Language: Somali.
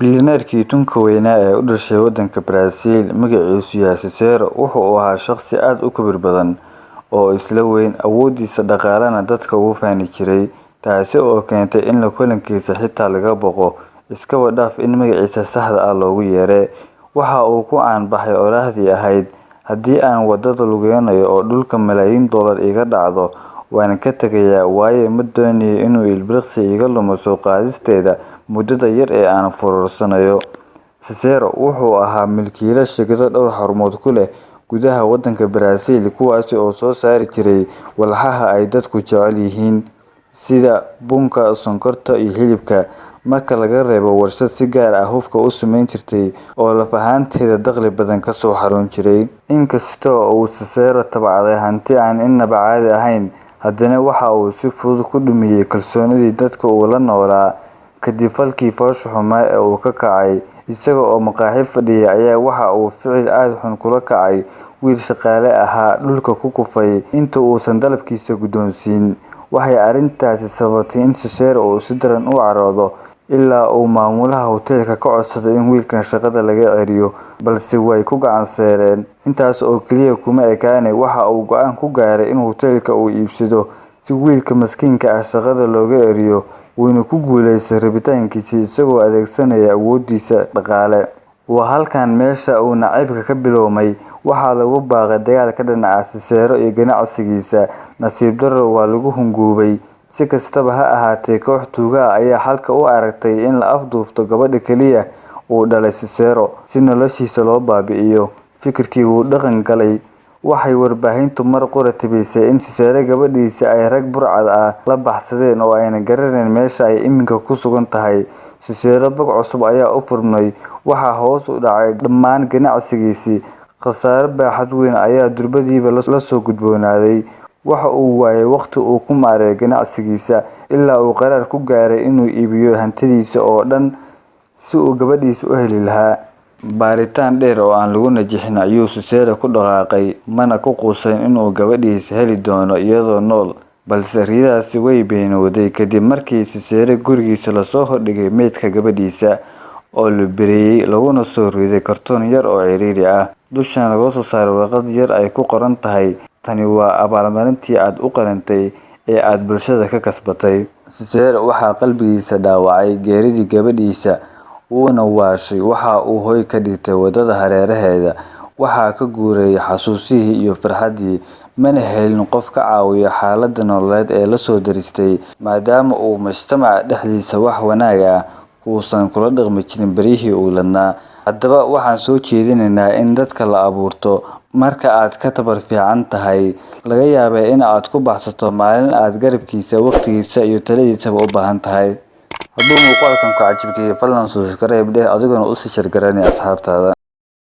Bilyaneerkii tunka weynaa ee u dhashay waddanka Brazil magaciisu yahay SAYRUUQ wuxuu ahaa shakhsi aad u kibir badan oo isla weyn awoodiisa dhaqaalena dadka ugu faani jiray, taasi oo keentay in la kulankiisa xitaa laga boqo, iskaba dhaaf in magaciisa saxda ah loogu yeero. Waxa uu ku caan baxay oraahdii ahayd, haddii aan wadada lugeynayo oo dhulka malaayiin dollar iga dhacdo, waan ka tagayaa waayo ma doonayo inuu ilbiriqsi iga lumo soo qaadisteeda muddada yar ee aan furuursanayo. SAYRUUQ wuxuu ahaa milkiile shirkado dhowr xarumood ku leh gudaha waddanka Brazil, kuwaas oo soo saari jiray walxaha ay dadku jecel yihiin sida bunka, sonkorta iyo hilibka, marka laga reebo warshad si gaar ah hubka u samayn jirtay oo laf ahaanteeda dakhli badan ka soo xaroon jiray. Inkasta oo uu SAYRUUQ tabcaday hanti aan innaba caadi ahayn, haddana waxa uu si fudud ku dhumiyay kalsoonidii dadka uu la noolaa. Kadib falkii foosha xumaa ee uu ka kacay isaga oo maqaaxi fadhiya ayaa waxa uu ficil aad xun kula kacay wiil shaqaale ahaa, dhulka ku kufay inta uusan dalabkiisa guddoonsiin. Waxay arrintaasi sababtay in SAYRUUQ uu si daran u caroodo, ilaa uu maamulaha hoteelka ka codsaday in wiilkan shaqada laga ceriyo, balse way ku gacan saareen. Intaas oo kaliya kuma ekaane, waxa uu go'aan ku gaaray in hoteelka uu iibsado si wiilka maskiinka ah shaqada looga ceriyo, wuuna ku guuleystay rabitaankiisa isagoo adeegsanaya awoodiisa dhaqaale. Waa halkan meesha uu nacaybka ka biloomay. Waxaa lagu baaqay dagaal ka dhan ah SAYRUUQ iyo ganacsigiisa. Nasiib darro waa lagu hungoobay. Si kastaba ha ahaatee, koox tuuga ah ayaa xalka u aragtay in la afduubto gabadha kaliya uu dhalay SAYRUUQ si noloshiisa loo baabi'iyo. Fikirkii wuu dhaqan galay. Waxay warbaahintu mar qura tibisay in SAYRUUQ gabadhiisa ay rag burcad ah la baxsadeen oo ayna garanayn meesha ay iminka ku sugan tahay. SAYRUUQ bog cusub ayaa u furmay. Waxaa hoos u dhacay dhammaan ganacsigiisii. Khasaare baaxad weyn ayaa durbadiiba la soo gudboonaaday. Waxa uu waayay waqti uu ku maareeyo ganacsigiisa, ilaa uu qaraar ku gaaray inuu iibiyo hantidiisa oo dhan si uu gabadhiisa u heli lahaa. Baaritaan dheer oo aan lagu najixin ayuu SAYRUUQ ku dhaqaaqay, mana ku quusan inuu gabadhiisa heli doono iyadoo nool, balse riyadaasi way beenowday kadib markii SAYRUUQ gurigiisa lasoo hordhigay meydka gabadhiisa oo la beriyay, laguna soo riday kartoon yar oo ciriiri ah. Dushan laga soo saaray warqad yar ay ku qoran tahay, tani waa abaalmarintii aad u qalantay ee aad bulshada ka kasbatay. SAYRUUQ waxaa qalbigiisa dhaawacay geeridii gabadhiisa, wuuna waashay. Waxa uu hoy ka dhigtay wadada hareeraheeda. Waxaa ka guuray xasuusihii iyo farxaddii, mana helin qof ka caawiya xaaladda nololeed ee la soo daristay, maadaama uu mujtamaca dhexdiisa wax wanaag ah kuusan kula dhaqmi jirin beryihii uu ladnaa. Haddaba waxaan soo jeedinaynaa in dadka la abuurto marka aad ka tabar fiican tahay, laga yaabee in aad ku baxsato maalin aad garabkiisa, waqtigiisa iyo taladiisaba u baahan tahay. Hadduu muuqaalkan ku cajabiyay, fadlan subscribe dheh adiguna u sii share garanay asxaabtaada.